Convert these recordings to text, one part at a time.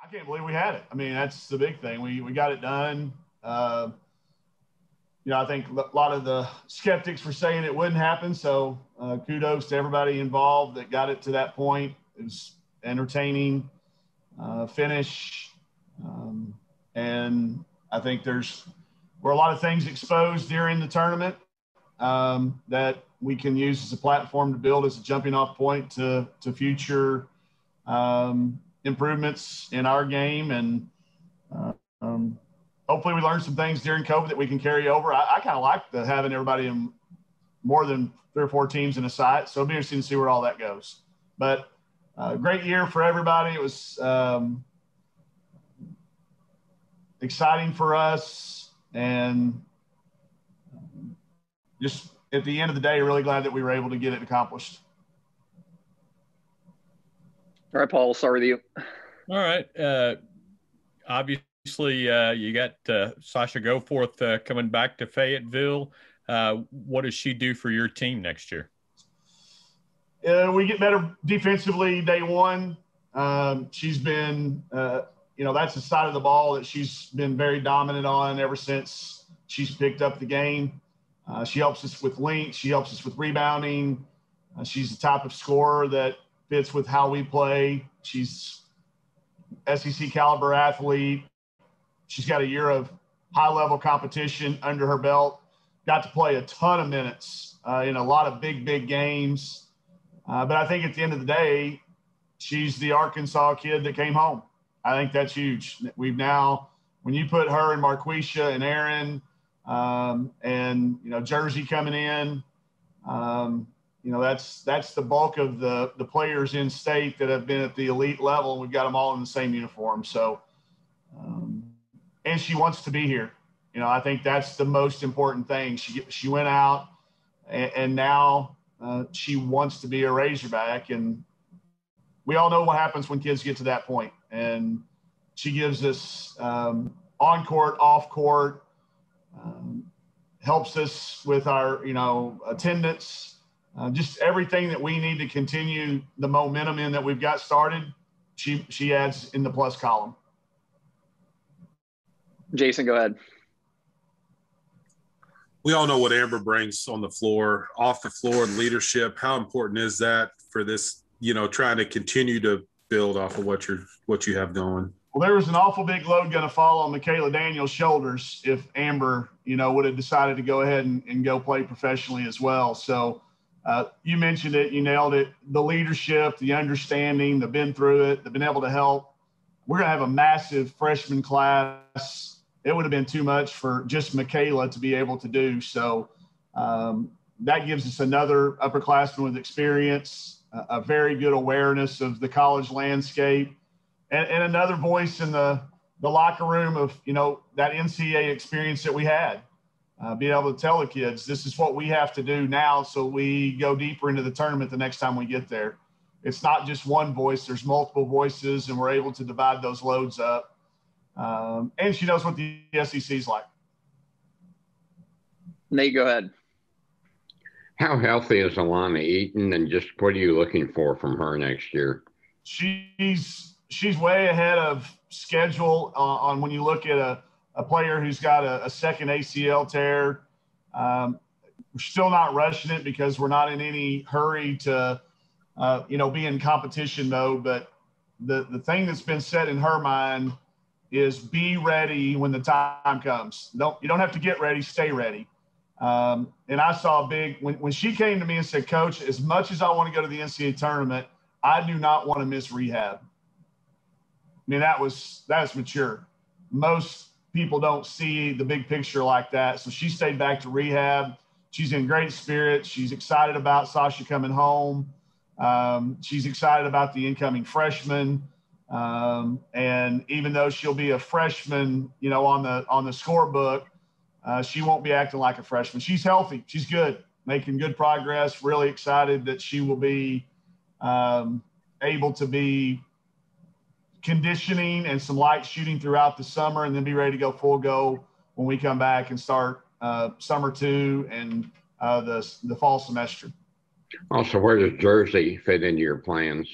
I can't believe we had it. I mean, that's the big thing. We got it done. I think a lot of the skeptics were saying it wouldn't happen. So kudos to everybody involved that got it to that point. It was entertaining finish. And I think were a lot of things exposed during the tournament that we can use as a platform to build as a jumping off point to future improvements in our game. And hopefully we learned some things during COVID that we can carry over. I kind of like having everybody in more than 3 or 4 teams in a site. So it'll be interesting to see where all that goes. But great year for everybody. It was exciting for us. And just at the end of the day, really glad that we were able to get it accomplished. All right, Paul, we'll start with you. All right. Obviously, you got Sasha Goforth coming back to Fayetteville. What does she do for your team next year? We get better defensively day one. She's been, that's the side of the ball that she's been very dominant on ever since she's picked up the game. She helps us with length. She helps us with rebounding. She's the type of scorer that fits with how we play. She's SEC caliber athlete. She's got a year of high-level competition under her belt. Got to play a ton of minutes in a lot of big games. But I think at the end of the day, she's the Arkansas kid that came home. I think that's huge. We've now, when you put her and Marquisha and Aaron and, Jersey coming in, that's the bulk of the players in state that have been at the elite level. And we've got them all in the same uniform. So, and she wants to be here. I think that's the most important thing. She went out and now she wants to be a Razorback. And we all know what happens when kids get to that point. And she gives us on court, off court, helps us with our, attendance, just everything that we need to continue the momentum in that we've got started. She adds in the plus column. Jason, go ahead. We all know what Amber brings on the floor, off the floor, and leadership. How important is that for this, trying to continue to build off of what you have going? Well, there was an awful big load going to fall on Michaela Daniels' shoulders if Amber, would have decided to go ahead and go play professionally as well. So you mentioned it, you nailed it. The leadership, the understanding, the been through it, the been able to help. We're going to have a massive freshman class. It would have been too much for just Michaela to be able to do. So that gives us another upperclassman with experience, a very good awareness of the college landscape, and another voice in the locker room of, that NCAA experience that we had. Being able to tell the kids, this is what we have to do now so we go deeper into the tournament the next time we get there. It's not just one voice. There's multiple voices, and we're able to divide those loads up. And she knows what the SEC is like. Nate, go ahead. How healthy is Alana Eaton, and just what are you looking for from her next year? She's way ahead of schedule on when you look at a player who's got a second ACL tear. We're still not rushing it because we're not in any hurry to, be in competition mode. But the thing that's been set in her mind is be ready when the time comes. You don't have to get ready, stay ready. And I saw when she came to me and said, Coach, as much as I want to go to the NCAA tournament, I do not want to miss rehab. I mean, that's mature. Most people don't see the big picture like that. So she stayed back to rehab. She's in great spirits. She's excited about Sasha coming home. She's excited about the incoming freshman. And even though she'll be a freshman, on the scorebook, she won't be acting like a freshman. She's healthy. She's good, making good progress. Really excited that she will be able to be conditioning and some light shooting throughout the summer, and then be ready to go full go when we come back and start summer 2 and the fall semester. Also, where does Jersey fit into your plans?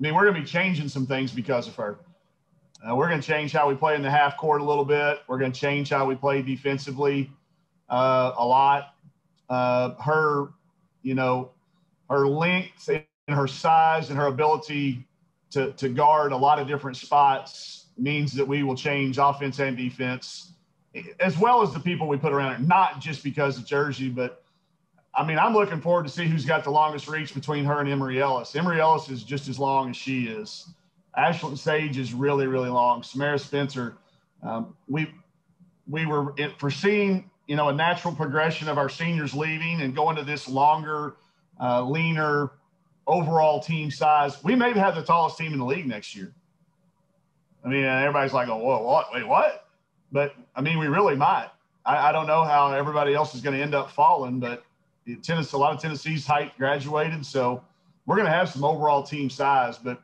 mean, we're going to be changing some things because of her. We're going to change how we play in the half court a little bit. We're going to change how we play defensively a lot. Her, you know, her length and her size and her ability to guard a lot of different spots means that we will change offense and defense, as well as the people we put around her, not just because of Jersey, but I mean, I'm looking forward to see who's got the longest reach between her and Emory Ellis. Emory Ellis is just as long as she is. Ashlyn Sage is really, really long. Samara Spencer, we were foreseeing, you know, a natural progression of our seniors leaving and going to this longer, leaner overall team size. We may have the tallest team in the league next year. I mean, everybody's like, oh, whoa, what? Wait, what? But, I mean, we really might. I don't know how everybody else is going to end up falling, but a lot of Tennessee's height graduated, so we're going to have some overall team size. But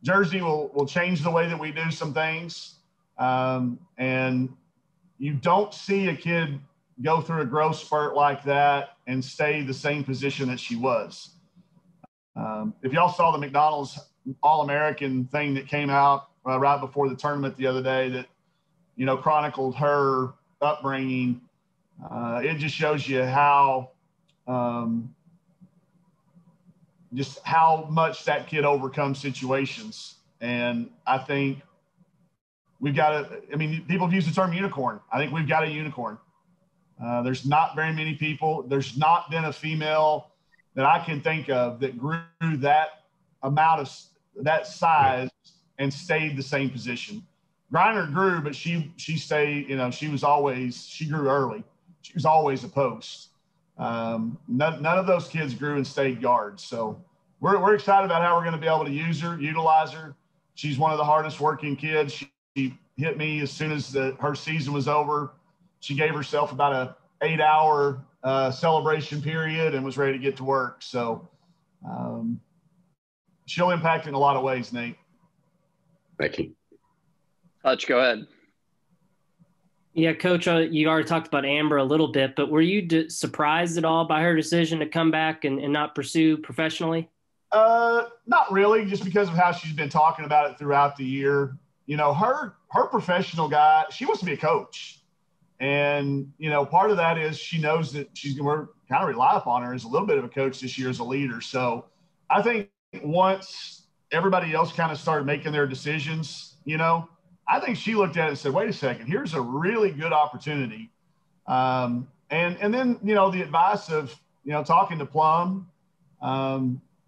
Jersey will change the way that we do some things. And you don't see a kid go through a growth spurt like that and stay the same position that she was. If y'all saw the McDonald's All-American thing that came out right before the tournament the other day that, you know, chronicled her upbringing, it just shows you how just how much that kid overcomes situations. And I think we've got to, I mean, people have used the term unicorn. I think we've got a unicorn. There's not very many people. There's not been a female that I can think of that grew that amount of that size and stayed the same position. Griner grew, but she stayed, you know, she grew early. She was always a post. None of those kids grew and stayed guards. So we're excited about how we're going to be able to utilize her. She's one of the hardest working kids. She hit me as soon as her season was over. She gave herself about a 8-hour celebration period and was ready to get to work. So she'll impact in a lot of ways, Nate. Thank you. Hutch, go ahead. Yeah, Coach, you already talked about Amber a little bit, but were you surprised at all by her decision to come back and not pursue professionally? Not really, just because of how she's been talking about it throughout the year. You know, her professional guy, she wants to be a coach. And, you know, part of that is she knows that she's going to kind of rely upon her as a little bit of a coach this year as a leader. So I think once everybody else kind of started making their decisions, you know, I think she looked at it and said, wait a second, here's a really good opportunity. And then, you know, the advice of, you know, talking to Plum,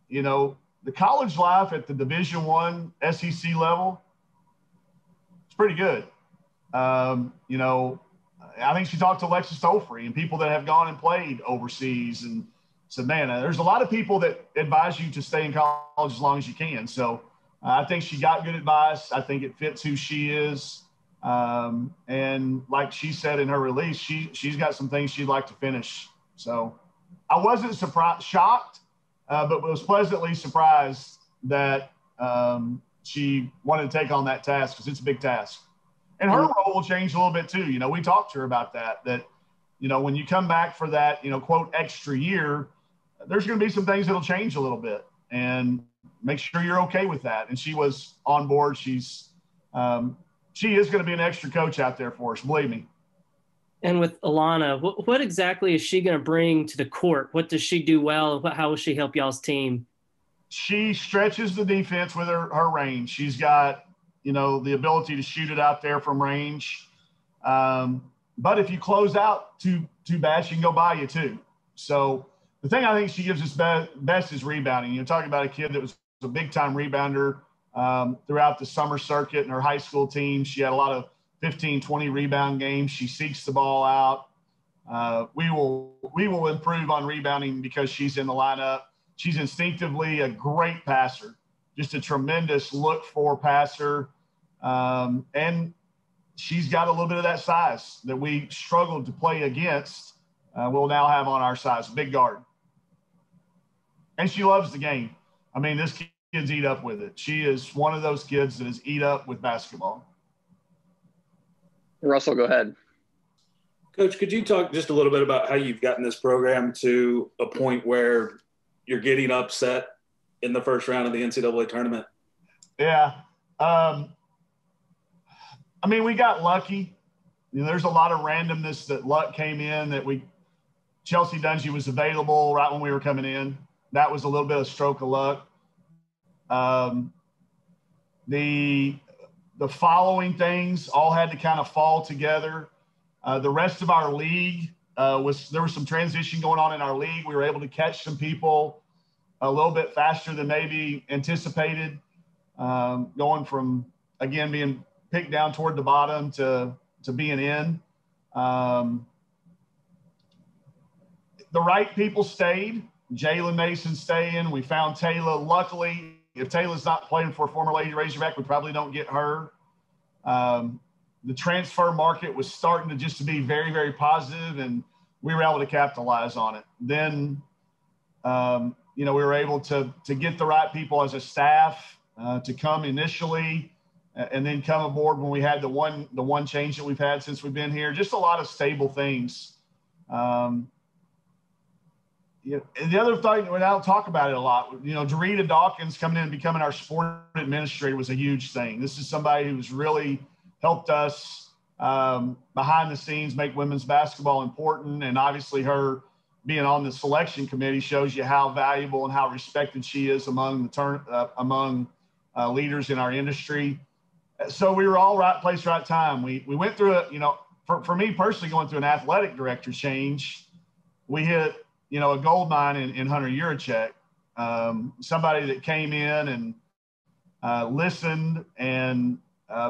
you know, the college life at the Division I SEC level, it's pretty good. You know, I think she talked to Alexis Tolfree and people that have gone and played overseas and said, man, there's a lot of people that advise you to stay in college as long as you can. So I think she got good advice. I think it fits who she is. And like she said in her release, she's got some things she'd like to finish. So I wasn't shocked, but was pleasantly surprised that she wanted to take on that task because it's a big task. And her role will change a little bit too. You know, we talked to her about that, you know, when you come back for that, you know, quote, extra year, there's going to be some things that'll change a little bit. And make sure you're okay with that. And she was on board. She is going to be an extra coach out there for us, believe me. And with Alana, what exactly is she going to bring to the court? What does she do well? How will she help y'all's team? She stretches the defense with her range. She's got, you know, the ability to shoot it out there from range. But if you close out too bad, she can go by you too. So the thing I think she gives us best is rebounding. You're talking about a kid that was a big-time rebounder throughout the summer circuit in her high school team. She had a lot of 15, 20 rebound games. She seeks the ball out. We will improve on rebounding because she's in the lineup. She's instinctively a great passer, just a tremendous look-for passer. And she's got a little bit of that size that we struggled to play against. We'll now have on our size, big guard. And she loves the game. I mean, this kid's eat up with it. She is one of those kids that is eat up with basketball. Russell, go ahead. Coach, could you talk just a little bit about how you've gotten this program to a point where you're getting upset in the first round of the NCAA tournament Yeah. I mean, we got lucky. There's a lot of randomness that luck came in that Chelsea Dungy was available right when we were coming in. That was a little bit of stroke of luck. The following things all had to kind of fall together. The rest of our league there was some transition going on in our league. We were able to catch some people a little bit faster than maybe anticipated, going from, again, being picked down toward the bottom to being in. The right people stayed. Jalen Mason staying. We found Taylor. Luckily, if Taylor's not playing for a former Lady Razorback, we probably don't get her. The transfer market was starting to be very, very positive, and we were able to capitalize on it. Then, we were able to get the right people as a staff to come initially, and then come aboard when we had the one change that we've had since we've been here. Just a lot of stable things. And the other thing, I don't talk about it a lot, Dorita Dawkins coming in and becoming our sport administrator was a huge thing. This is somebody who's really helped us behind the scenes make women's basketball important. And obviously her being on the selection committee shows you how valuable and how respected she is among leaders in our industry. So we were all right place, right time. We went through it, for me personally, going through an athletic director change, we hit, a gold mine in Hunter Yurachek, somebody that came in and listened and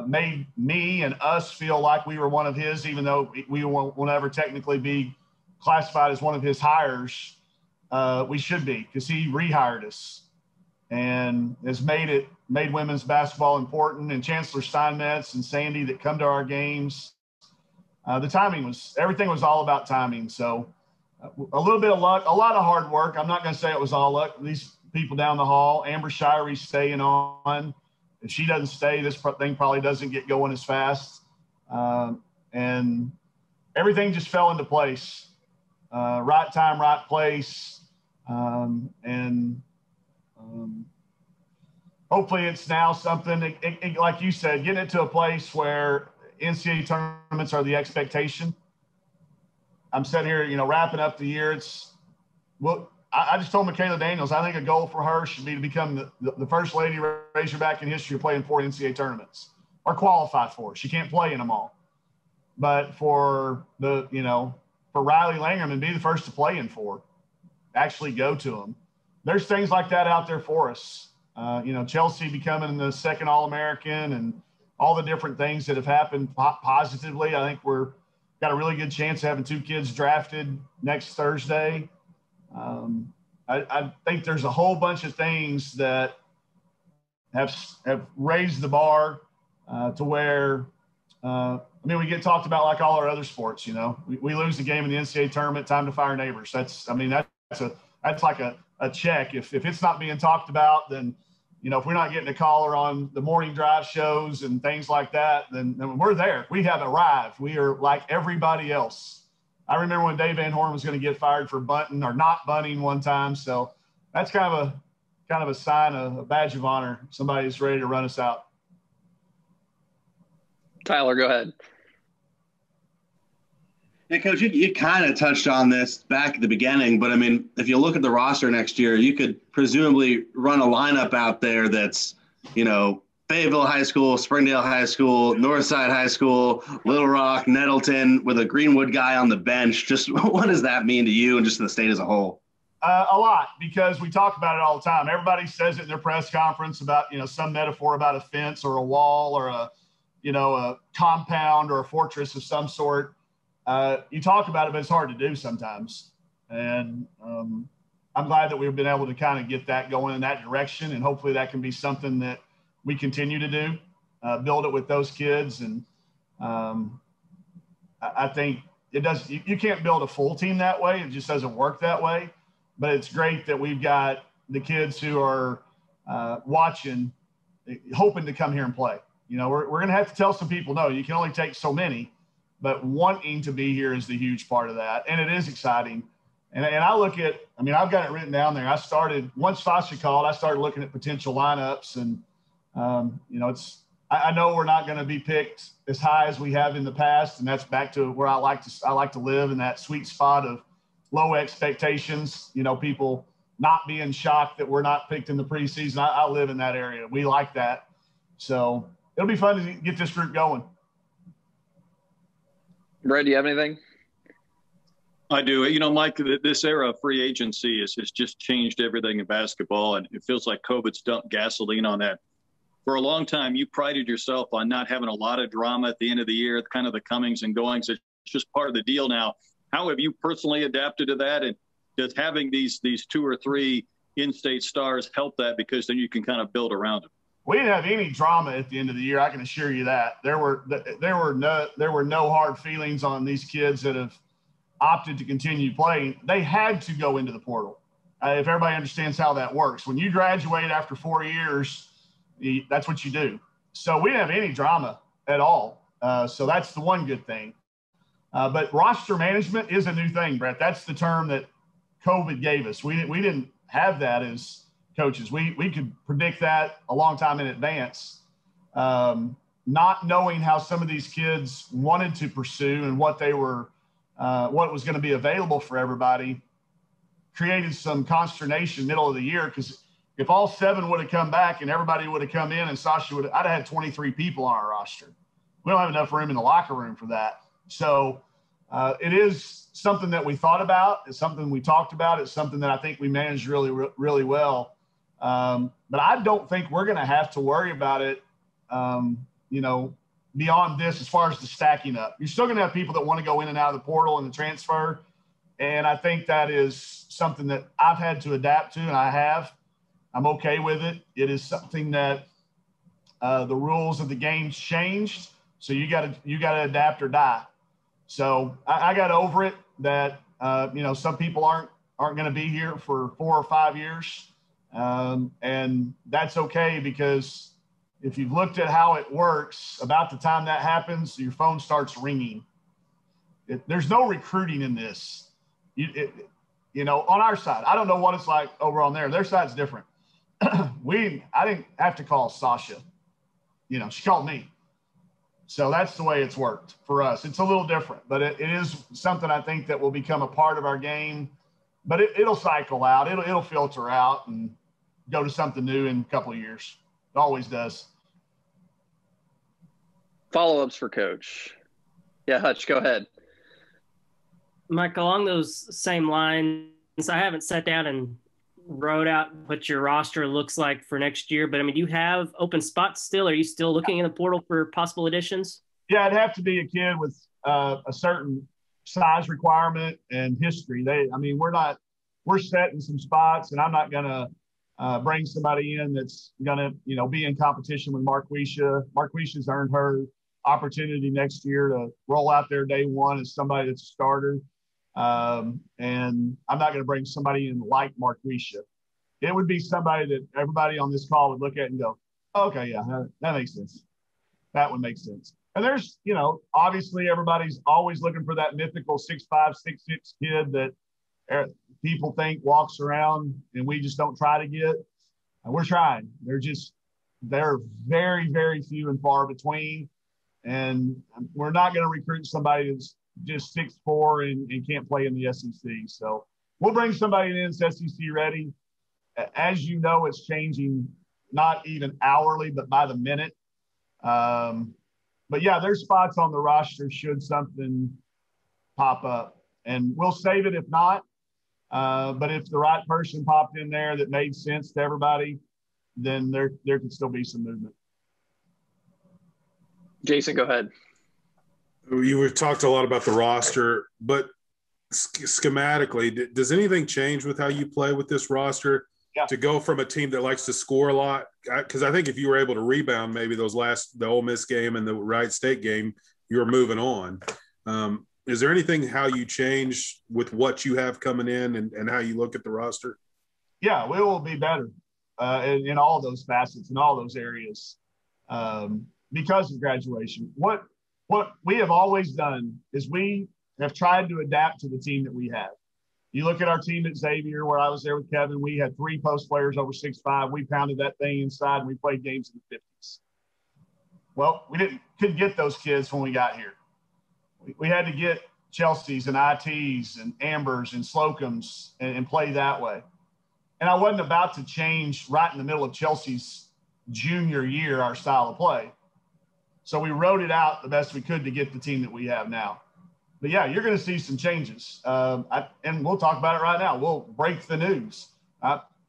made me and us feel like we were one of his, even though we won't ever technically be classified as one of his hires. We should be, because he rehired us and has made women's basketball important. And Chancellor Steinmetz and Sandy that come to our games, everything was all about timing. So a little bit of luck, a lot of hard work. I'm not going to say it was all luck. These people down the hall, Amber Shire's staying on. If she doesn't stay, this thing probably doesn't get going as fast. And everything just fell into place. Right time, right place. Hopefully it's now something, like you said, getting it to a place where NCAA tournaments are the expectation. I'm sitting here, wrapping up the year. I just told Michaela Daniels, I think a goal for her should be to become the first Lady Razorback in history of playing 4 NCAA tournaments, or qualify for. She can't play in them all. But for Riley Langerman, be the first to play in 4, actually go to them. There's things like that out there for us. Chelsea becoming the second All-American and all the different things that have happened positively. I think got a really good chance of having 2 kids drafted next Thursday. I think there's a whole bunch of things that have raised the bar to where, we get talked about like all our other sports. We lose the game in the NCAA tournament, time to fire neighbors. That's like a check. If it's not being talked about, then if we're not getting a caller on the morning drive shows and things like that, then we're there. We have arrived. We are like everybody else. I remember when Dave Van Horn was going to get fired for bunting or not bunting one time. So that's kind of a sign of a badge of honor. Somebody's ready to run us out. Tyler, go ahead. Yeah, Coach, you kind of touched on this back at the beginning, but if you look at the roster next year, you could presumably run a lineup out there that's, Fayetteville High School, Springdale High School, Northside High School, Little Rock, Nettleton, with a Greenwood guy on the bench. Just what does that mean to you and just the state as a whole? A lot, because we talk about it all the time. Everybody says it in their press conference about, some metaphor about a fence or a wall or a compound or a fortress of some sort. You talk about it, but it's hard to do sometimes. And I'm glad that we've been able to kind of get that going in that direction. And hopefully that can be something that we continue to do, build it with those kids. And I think it does. You can't build a full team that way. It just doesn't work that way. But it's great that we've got the kids who are watching, hoping to come here and play. We're going to have to tell some people, no, you can only take so many. But wanting to be here is the huge part of that. And it is exciting. And I look at, I've got it written down there. Once Sasha called, I started looking at potential lineups. And I know we're not going to be picked as high as we have in the past, and that's back to where I like to live in that sweet spot of low expectations. People not being shocked that we're not picked in the preseason. I live in that area. We like that, so it'll be fun to get this group going. Brad, do you have anything? I do. Mike, this era of free agency has just changed everything in basketball, and it feels like COVID's dumped gasoline on that. For a long time, you prided yourself on not having a lot of drama at the end of the year, kind of the comings and goings. It's just part of the deal now. How have you personally adapted to that? And does having these 2 or 3 in-state stars help that, because then you can kind of build around them? We didn't have any drama at the end of the year. I can assure you that. There were no hard feelings on these kids that have opted to continue playing. They had to go into the portal. If everybody understands how that works, when you graduate after 4 years, that's what you do. So we didn't have any drama at all. So that's the one good thing. But roster management is a new thing, Brett. That's the term that COVID gave us. We didn't have that as coaches. We could predict that a long time in advance. Not knowing how some of these kids wanted to pursue and what was going to be available for everybody created some consternation middle of the year, because if all 7 would have come back and everybody would have come in and Sasha I'd have had 23 people on our roster. We don't have enough room in the locker room for that. So it is something that we thought about. It's something we talked about. It's something that I think we managed really, really well. But I don't think we're going to have to worry about it, beyond this as far as the stacking up. You're still going to have people that want to go in and out of the portal and the transfer. And I think that is something that I've had to adapt to, and I have. I'm okay with it. It is something that the rules of the game's changed. So you got to adapt or die. So I got over it that, some people aren't going to be here for 4 or 5 years. And that's okay, because if you've looked at how it works, about the time that happens, your phone starts ringing. There's no recruiting in this. On our side, I don't know what it's like over on there. Their side's different. I didn't have to call Sasha. She called me. So that's the way it's worked for us. It's a little different, but it is something I think that will become a part of our game. But it'll cycle out. It'll filter out and go to something new in a couple of years. It always does. Follow-ups for Coach. Yeah, Hutch, go ahead. Mike, along those same lines, I haven't sat down and wrote out what your roster looks like for next year, but do you have open spots still? Are you still looking in the portal for possible additions? Yeah, it'd have to be a kid with a certain size requirement and history. We're set in some spots, and I'm not going to bring somebody in that's going to, be in competition with Marquisha. Marquisha's earned her opportunity next year to roll out there day one as somebody that's a starter. And I'm not going to bring somebody in like Marquisha. It would be somebody that everybody on this call would look at and go, okay, yeah, that makes sense. That would make sense. And there's, obviously everybody's always looking for that mythical 6'5", 6'6" kid that people think walks around and we just don't try to get. And we're trying. They're very, very few and far between. And we're not going to recruit somebody that's just 6'4" and can't play in the SEC. So we'll bring somebody in that's SEC ready. As you know, it's changing, not even hourly, but by the minute. But yeah, there's spots on the roster should something pop up, and we'll save it if not. But if the right person popped in there that made sense to everybody, then there could still be some movement. Jason, go ahead. You talked a lot about the roster, but schematically, does anything change with how you play with this roster? Yeah. To go from a team that likes to score a lot? Because I think if you were able to rebound maybe the Ole Miss game and the Wright State game, you were moving on. Is there anything how you change with what you have coming in and how you look at the roster? Yeah, we will be better in all those facets, in all those areas because of graduation. What we have always done is we have tried to adapt to the team that we have. You look at our team at Xavier, where I was there with Kevin, we had 3 post players over 6'5". We pounded that thing inside, and we played games in the 50s. Well, we couldn't get those kids when we got here. We had to get Chelsea's and IT's and Amber's and Slocum's and play that way. And I wasn't about to change right in the middle of Chelsea's junior year our style of play. So we wrote it out the best we could to get the team that we have now. But, yeah, you're going to see some changes. And we'll talk about it right now. We'll break the news.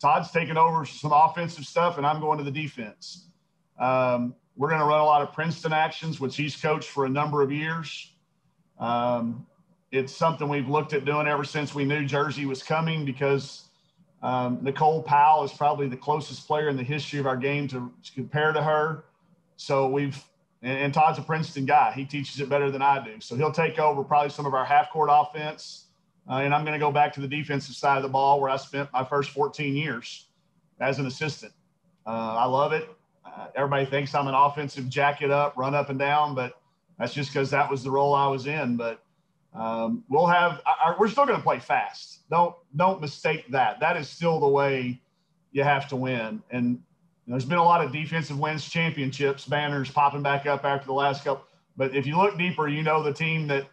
Todd's taking over some offensive stuff, and I'm going to the defense. We're going to run a lot of Princeton actions, which he's coached for a number of years. It's something we've looked at doing ever since we knew Jersey was coming, because Nicole Powell is probably the closest player in the history of our game to compare to her. So and Todd's a Princeton guy. He teaches it better than I do. So he'll take over probably some of our half-court offense. And I'm going to go back to the defensive side of the ball, where I spent my first 14 years as an assistant. I love it. Everybody thinks I'm an offensive jacket up, run up and down, but that's just because that was the role I was in. But we're still going to play fast. Don't mistake that. That is still the way you have to win. And there's been a lot of defensive wins, championships, banners popping back up after the last couple. But if you look deeper, the team that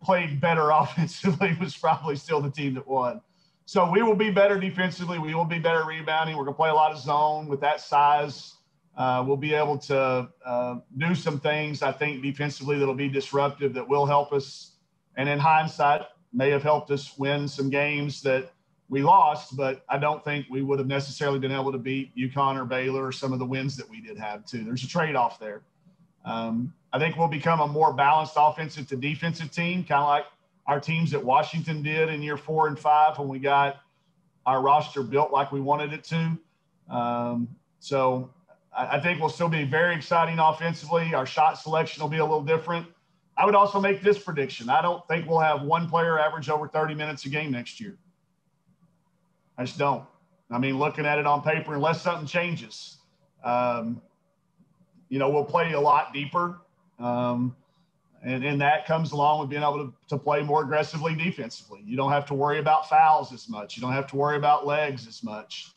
played better offensively was probably still the team that won. So we will be better defensively. We will be better rebounding. We're going to play a lot of zone with that size. We'll be able to do some things, I think, defensively that'll be disruptive, that will help us. And in hindsight, may have helped us win some games that we lost, but I don't think we would have necessarily been able to beat UConn or Baylor or some of the wins that we did have too. There's a trade-off there. I think we'll become a more balanced offensive to defensive team, kind of like our teams at Washington did in year 4 and 5 when we got our roster built like we wanted it to. So I think we'll still be very exciting offensively. Our shot selection will be a little different. I would also make this prediction. I don't think we'll have one player average over 30 minutes a game next year. I just don't. I mean, looking at it on paper, unless something changes, we'll play a lot deeper. And that comes along with being able to play more aggressively defensively. You don't have to worry about fouls as much. You don't have to worry about legs as much.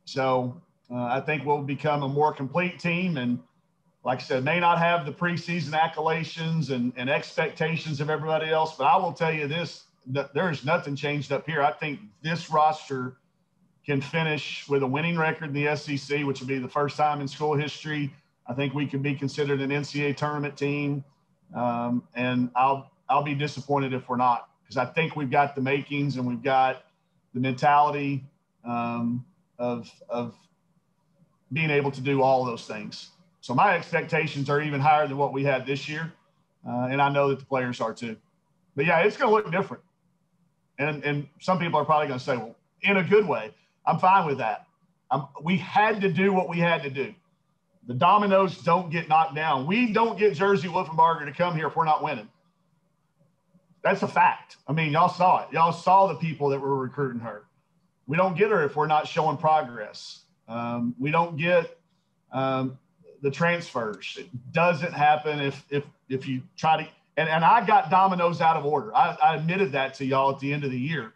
So I think we'll become a more complete team. And like I said, may not have the preseason accolades and expectations of everybody else, but I will tell you this, that there's nothing changed up here. I think this roster can finish with a winning record in the SEC, which would be the first time in school history. I think we can be considered an NCAA tournament team. And I'll be disappointed if we're not, because I think we've got the makings and we've got the mentality of being able to do all of those things. So my expectations are even higher than what we had this year. And I know that the players are too. But yeah, it's going to look different. And some people are probably going to say, well, in a good way. I'm fine with that. We had to do what we had to do. The dominoes don't get knocked down. We don't get Jersey Wolfenbarger to come here if we're not winning. That's a fact. I mean, y'all saw it. Y'all saw the people that were recruiting her. We don't get her if we're not showing progress. We don't get the transfers. It doesn't happen if you try to. And I got dominoes out of order. I admitted that to y'all at the end of the year.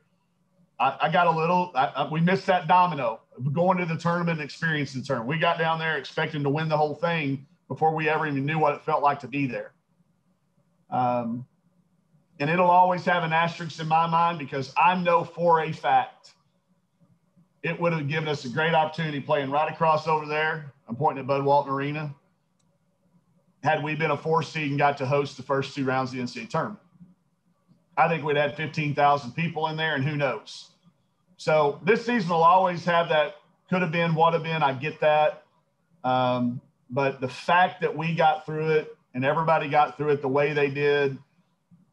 I got a little – we missed that domino going to the tournament and experiencing the tournament. We got down there expecting to win the whole thing before we ever even knew what it felt like to be there. And it'll always have an asterisk in my mind, because I know for a fact it would have given us a great opportunity playing right across over there. I'm pointing at Bud Walton Arena. Had we been a 4 seed and got to host the first 2 rounds of the NCAA tournament, I think we'd had 15,000 people in there, and who knows. So this season will always have that could have been, would have been. I get that. But the fact that we got through it and everybody got through it the way they did,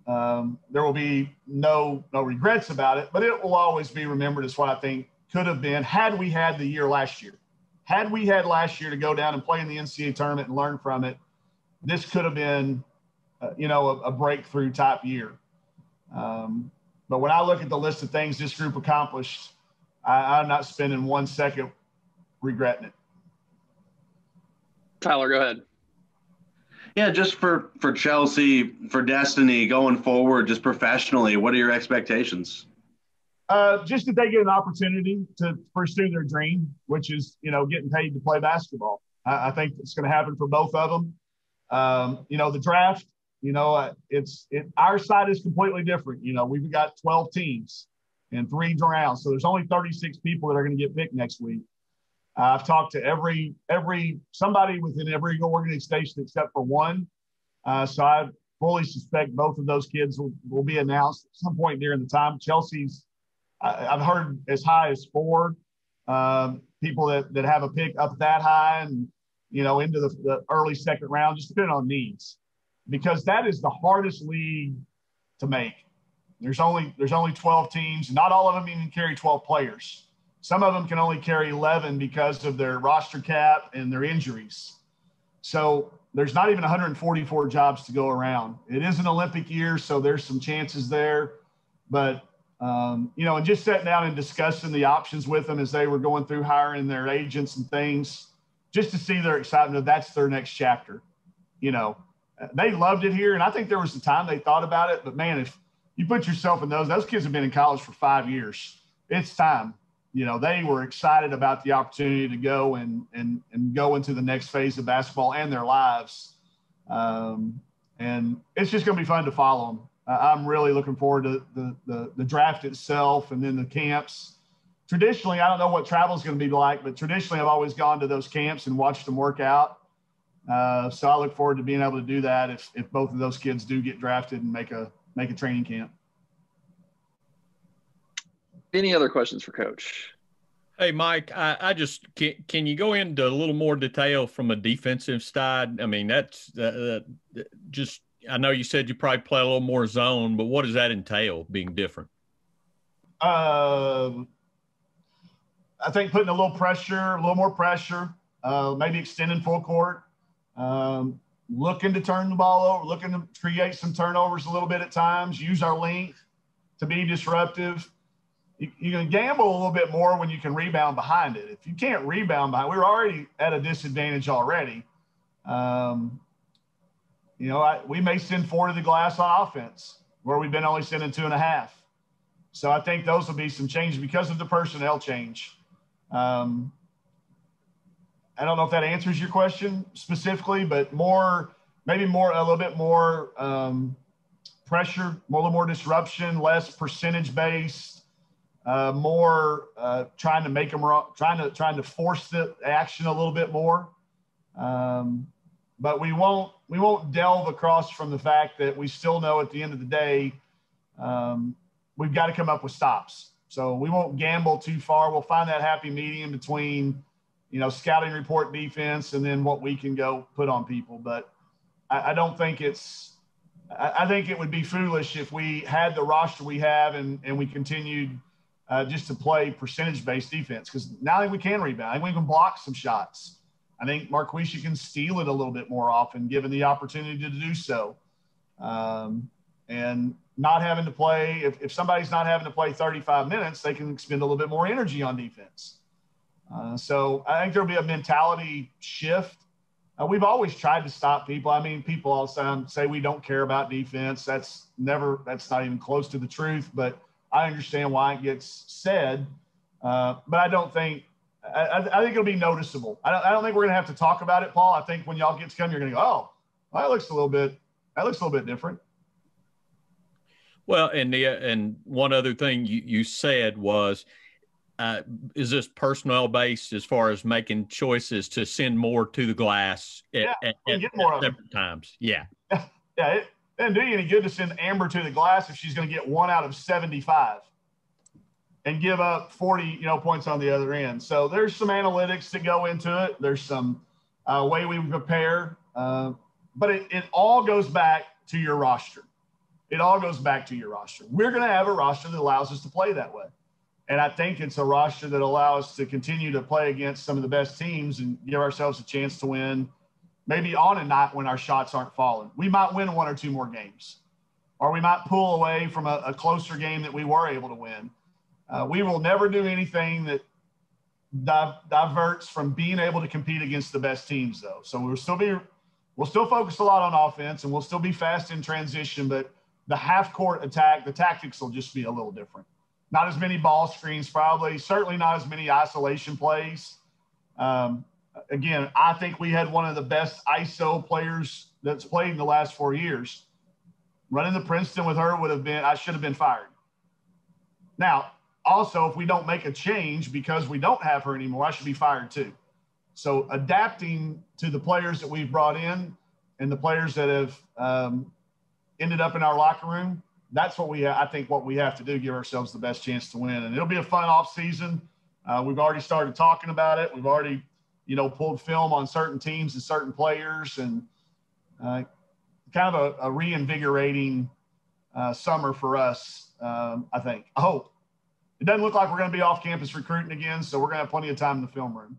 there will be no regrets about it, but it will always be remembered as what I think could have been had we had the year last year. Had we had last year to go down and play in the NCAA tournament and learn from it, this could have been, a breakthrough type year. But when I look at the list of things this group accomplished, I'm not spending 1 second regretting it. Tyler, go ahead. Yeah, just for Chelsea, for Destiny going forward, just professionally, what are your expectations? Just that they get an opportunity to pursue their dream, which is, getting paid to play basketball. I think it's going to happen for both of them. The draft, our side is completely different. We've got 12 teams and 3 rounds. So there's only 36 people that are going to get picked next week. I've talked to somebody within every organization except for one. So I fully suspect both of those kids will be announced at some point during the time. Chelsea's, I've heard as high as 4 people that have a pick up that high and, into the early second round, just depending on needs, because that is the hardest league to make. There's only 12 teams. Not all of them even carry 12 players. Some of them can only carry 11 because of their roster cap and their injuries. So there's not even 144 jobs to go around. It is an Olympic year, so there's some chances there. But, and just sitting down and discussing the options with them as they were going through hiring their agents and things, just to see their excitement of that's their next chapter. They loved it here, and I think there was a time they thought about it. But, man, if you put yourself in those kids have been in college for 5 years. It's time. They were excited about the opportunity to go and go into the next phase of basketball and their lives. And it's just going to be fun to follow them. I'm really looking forward to the draft itself and then the camps. Traditionally, I don't know what travel is going to be like, but traditionally I've always gone to those camps and watched them work out. So I look forward to being able to do that if both of those kids do get drafted and make a training camp. Any other questions for Coach? Hey, Mike, I just can you go into a little more detail from a defensive side? I mean, that's just I know you said you probably play a little more zone, but what does that entail being different? I think putting a little more pressure, maybe extending full court, looking to turn the ball over, looking to create some turnovers a little bit at times, use our length to be disruptive. You can gamble a little bit more when you can rebound behind it. If you can't rebound behind, we're already at a disadvantage already. We may send 4 to the glass on offense where we've been only sending 2.5. So I think those will be some changes because of the personnel change. I don't know if that answers your question specifically, but a little bit more pressure, a little more disruption, less percentage based, more trying to make them trying to force the action a little bit more. But we won't delve across from the fact that we still know at the end of the day, we've got to come up with stops. So we won't gamble too far. We'll find that happy medium between, scouting report defense and then what we can go put on people. But I don't think I think it would be foolish if we had the roster we have and we continued just to play percentage-based defense, because now I think we can rebound. I think we can block some shots. I think Marquisha can steal it a little bit more often, given the opportunity to do so. And not having to play, if somebody's not having to play 35 minutes, they can expend a little bit more energy on defense. So I think there'll be a mentality shift. We've always tried to stop people. I mean, people all the time say we don't care about defense. That's not even close to the truth, but I understand why it gets said. But I don't think, I think it'll be noticeable. I don't think we're going to have to talk about it, Paul. I think when y'all get to come, you're going to go, oh, well, that looks a little bit different. Well, and one other thing you said was, is this personnel based as far as making choices to send more to the glass at separate times? Yeah. Yeah. It doesn't do you any good to send Amber to the glass if she's going to get 1 out of 75 and give up 40, points on the other end. So there's some analytics that go into it. There's some way we prepare, but it all goes back to your roster. It all goes back to your roster. We're going to have a roster that allows us to play that way. And I think it's a roster that allows us to continue to play against some of the best teams and give ourselves a chance to win, maybe on a night when our shots aren't falling. We might win 1 or 2 more games, or we might pull away from a closer game that we were able to win. We will never do anything that diverts from being able to compete against the best teams, though. So we'll still focus a lot on offense, and we'll still be fast in transition, but the half-court attack, the tactics will just be a little different. not as many ball screens, probably, certainly not as many isolation plays. Again, I think we had one of the best ISO players that's played in the last 4 years. Running the Princeton with her I should have been fired. Now, also, if we don't make a change because we don't have her anymore, I should be fired too. So adapting to the players that we've brought in and the players that have ended up in our locker room, that's what I think what we have to do, give ourselves the best chance to win. And it'll be a fun off season. We've already started talking about it. We've already, pulled film on certain teams and certain players, and kind of a reinvigorating summer for us, I think. I hope. It doesn't look like we're going to be off campus recruiting again, so we're going to have plenty of time in the film room.